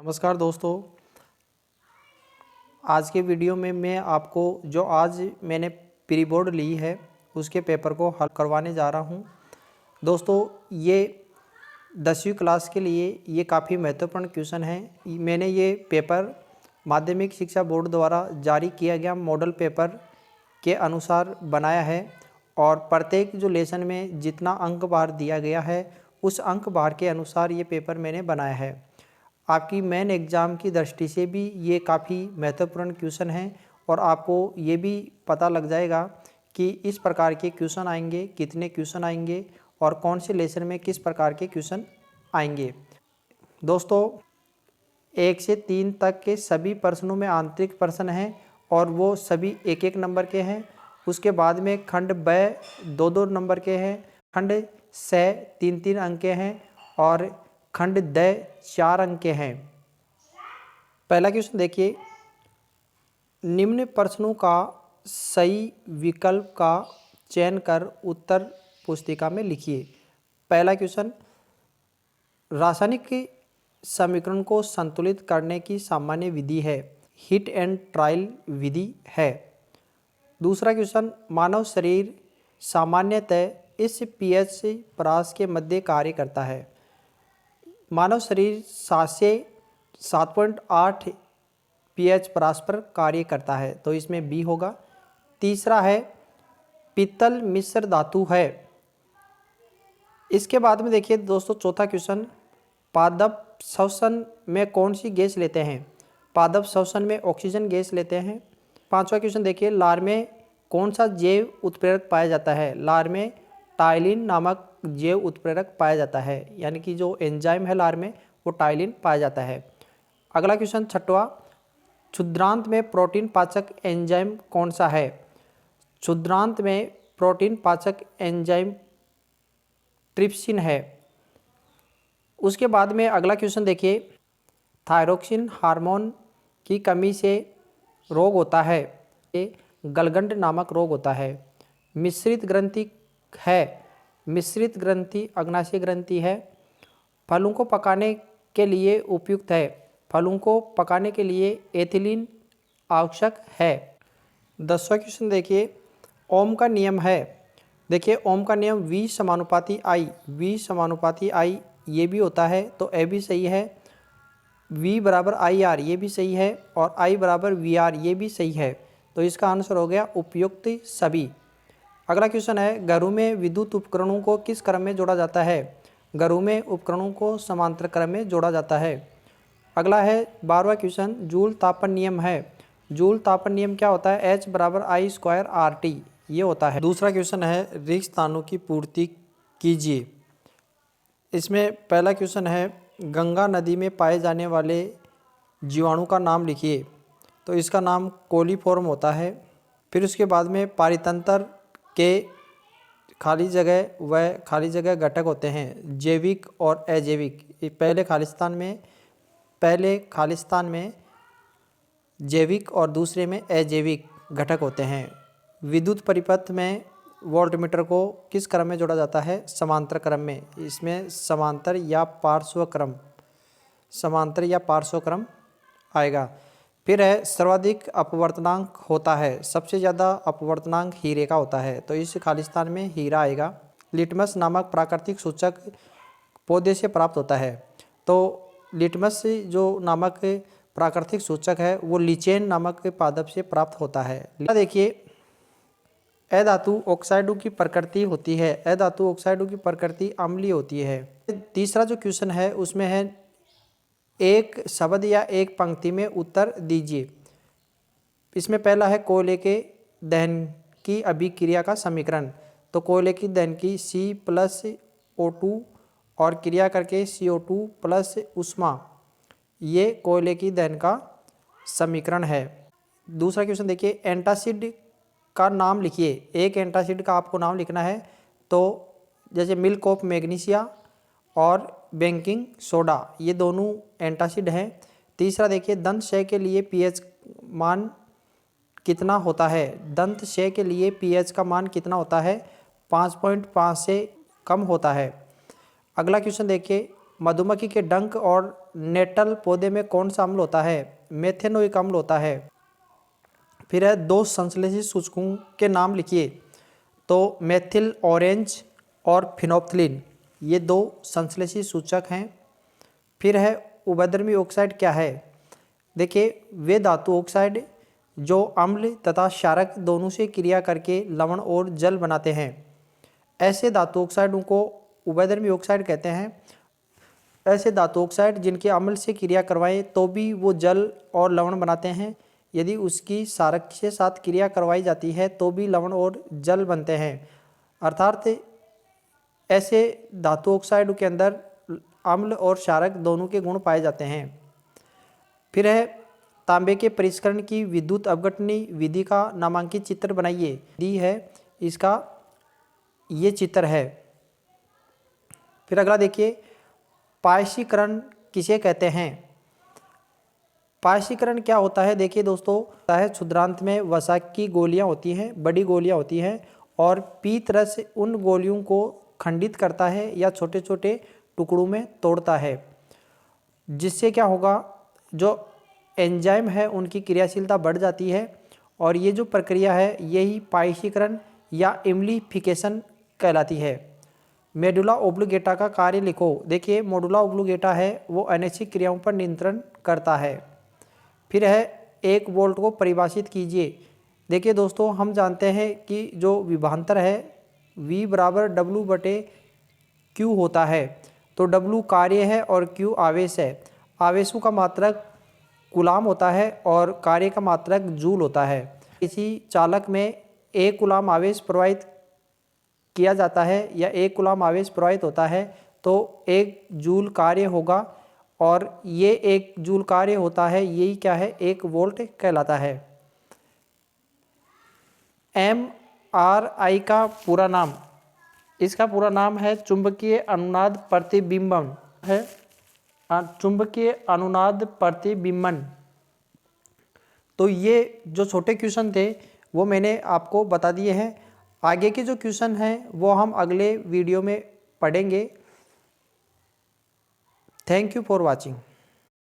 नमस्कार दोस्तों, आज के वीडियो में मैं आपको जो आज मैंने प्री बोर्ड ली है उसके पेपर को हल करवाने जा रहा हूं। दोस्तों, ये 10वीं क्लास के लिए ये काफ़ी महत्वपूर्ण क्वेश्चन है। मैंने ये पेपर माध्यमिक शिक्षा बोर्ड द्वारा जारी किया गया मॉडल पेपर के अनुसार बनाया है और प्रत्येक जो लेसन में जितना अंक भार दिया गया है उस अंक भार के अनुसार ये पेपर मैंने बनाया है। आपकी मेन एग्ज़ाम की दृष्टि से भी ये काफ़ी महत्वपूर्ण क्वेश्चन है और आपको ये भी पता लग जाएगा कि इस प्रकार के क्वेश्चन आएंगे, कितने क्वेश्चन आएंगे और कौन से लेसन में किस प्रकार के क्वेश्चन आएंगे। दोस्तों, 1 से 3 तक के सभी प्रश्नों में आंतरिक प्रश्न हैं और वो सभी 1-1 नंबर के हैं। उसके बाद में खंड ब 2-2 नंबर के हैं, खंड स 3-3 अंक के हैं और खंड द 4 अंक के हैं। पहला क्वेश्चन देखिए, निम्न प्रश्नों का सही विकल्प का चयन कर उत्तर पुस्तिका में लिखिए। पहला क्वेश्चन, रासायनिक समीकरण को संतुलित करने की सामान्य विधि है, हिट एंड ट्रायल विधि है। दूसरा क्वेश्चन, मानव शरीर सामान्यतः इस पीएच परास के मध्य कार्य करता है। मानव शरीर 7 से 7.8 पीएच परास पर कार्य करता है, तो इसमें बी होगा। तीसरा है, पीतल मिश्र धातु है। इसके बाद में देखिए दोस्तों, चौथा क्वेश्चन, पादप श्वसन में कौन सी गैस लेते हैं? पादप श्वसन में ऑक्सीजन गैस लेते हैं। पांचवा क्वेश्चन देखिए, लार में कौन सा जैव उत्प्रेरक पाया जाता है? लार में टाइलिन नामक जैव उत्प्रेरक पाया जाता है, यानी कि जो एंजाइम है लार में वो टाइलिन पाया जाता है। अगला क्वेश्चन छठवां, क्षुद्रांत में प्रोटीन पाचक एंजाइम कौन सा है? क्षुद्रांत में प्रोटीन पाचक एंजाइम ट्रिप्सिन है। उसके बाद में अगला क्वेश्चन देखिए, थायरोक्सिन हार्मोन की कमी से रोग होता है, ये गलगंड नामक रोग होता है। मिश्रित ग्रंथि है, मिश्रित ग्रंथि अग्नाशय ग्रंथि है। फलों को पकाने के लिए उपयुक्त है, फलों को पकाने के लिए एथिलीन आवश्यक है। 10वां क्वेश्चन देखिए, ओम का नियम है। देखिए ओम का नियम V समानुपाती I, V समानुपाती I ये भी होता है, तो ए भी सही है। V बराबर IR ये भी सही है और I बराबर VR ये भी सही है, तो इसका आंसर हो गया उपयुक्त सभी। अगला क्वेश्चन है, घरों में विद्युत उपकरणों को किस क्रम में जोड़ा जाता है? घरों में उपकरणों को समांतर क्रम में जोड़ा जाता है। अगला है 12वां क्वेश्चन, जूल तापन नियम है। जूल तापन नियम क्या होता है? H बराबर I² RT ये होता है। दूसरा क्वेश्चन है, रिक्त स्थानों की पूर्ति कीजिए। इसमें पहला क्वेश्चन है, गंगा नदी में पाए जाने वाले जीवाणु का नाम लिखिए। तो इसका नाम कोलीफॉर्म होता है। फिर उसके बाद में पारितंत्र के खाली जगह घटक होते हैं, जैविक और अजैविक। पहले खालिस्तान में जैविक और दूसरे में अजैविक घटक होते हैं। विद्युत परिपथ में वोल्टमीटर को किस क्रम में जोड़ा जाता है? समांतर क्रम में। इसमें समांतर या पार्श्व क्रम आएगा। फिर है, सर्वाधिक अपवर्तनांक होता है, सबसे ज़्यादा अपवर्तनांक हीरे का होता है, तो इस खालिस्तान में हीरा आएगा। लिटमस नामक प्राकृतिक सूचक पौधे से प्राप्त होता है, तो लिटमस जो नामक प्राकृतिक सूचक है वो लीचेन नामक पादप से प्राप्त होता है। देखिए, अधातु ऑक्साइडों की प्रकृति होती है, अधातु ऑक्साइडों की प्रकृति अम्लीय होती है। तीसरा जो क्वेश्चन है उसमें है, एक शब्द या एक पंक्ति में उत्तर दीजिए। इसमें पहला है, कोयले के दहन की अभिक्रिया का समीकरण। तो कोयले की दहन की C+O2 और क्रिया करके CO2 प्लस उष्मा, ये कोयले की दहन का समीकरण है। दूसरा क्वेश्चन देखिए, एंटासिड का नाम लिखिए। एक एंटासिड का आपको नाम लिखना है, तो जैसे मिल्क ऑफ मैग्नीशिया और बेकिंग सोडा, ये दोनों एंटासिड हैं। तीसरा देखिए, दंत क्षय के लिए पीएच मान कितना होता है? दंत क्षय के लिए पीएच का मान कितना होता है? 5.5 से कम होता है। अगला क्वेश्चन देखिए, मधुमक्खी के डंक और नेटल पौधे में कौन सा अम्ल होता है? मेथेनोइक अम्ल होता है। फिर है 2 संश्लेषित सूचकों के नाम लिखिए। तो मेथिल ऑरेंज और फिनोप्थलीन, ये 2 संश्लेषित सूचक हैं। फिर है उभयधर्मी ऑक्साइड क्या है? देखिए, वे धातु ऑक्साइड जो अम्ल तथा क्षारक दोनों से क्रिया करके लवण और जल बनाते हैं। ऐसे धातु ऑक्साइडों को उभयधर्मी ऑक्साइड कहते हैं। ऐसे धातु ऑक्साइड जिनके अम्ल से क्रिया करवाएं तो भी वो जल और लवण बनाते हैं। यदि उसकी क्षारक के साथ क्रिया करवाई जाती है तो भी लवण और जल बनते हैं। अर्थात ऐसे धातु ऑक्साइड के अंदर अम्ल और क्षारक दोनों के गुण पाए जाते हैं। फिर है तांबे के परिष्करण की विद्युत अपघटनी विधि का नामांकित चित्र बनाइए। दी है इसका ये चित्र है। फिर अगला देखिए, पायसीकरण किसे कहते हैं? पायसीकरण क्या होता है? देखिए दोस्तों, होता है क्षुद्रांत में वसा की गोलियां होती हैं, बड़ी गोलियां होती हैं, और पीत रस उन गोलियों को खंडित करता है या छोटे छोटे टुकड़ों में तोड़ता है, जिससे क्या होगा, जो एंजाइम है उनकी क्रियाशीलता बढ़ जाती है। और ये जो प्रक्रिया है यही पायसीकरण या इम्लीफिकेशन कहलाती है। मेडुला ओब्लिगेटा का कार्य लिखो। देखिए, मेडुला ओब्लिगेटा है वो अनैच्छिक क्रियाओं पर नियंत्रण करता है। फिर है 1 वोल्ट को परिभाषित कीजिए। देखिए दोस्तों, हम जानते हैं कि जो विभवांतर है V बराबर W/Q होता है। तो W कार्य है और Q आवेश है। आवेशों का मात्रक कूलाम होता है और कार्य का मात्रक जूल होता है। इसी चालक में 1 कूलाम आवेश प्रवाहित किया जाता है या 1 कूलाम आवेश प्रवाहित होता है तो 1 जूल कार्य होगा, और ये 1 जूल कार्य होता है, यही क्या है, 1 वोल्ट कहलाता है। MRI का पूरा नाम, इसका पूरा नाम है चुंबकीय अनुनाद प्रतिबिंबन है, चुंबकीय अनुनाद प्रतिबिंबन। तो ये जो छोटे क्वेश्चन थे वो मैंने आपको बता दिए हैं। आगे के जो क्वेश्चन हैं वो हम अगले वीडियो में पढ़ेंगे। Thank you for watching.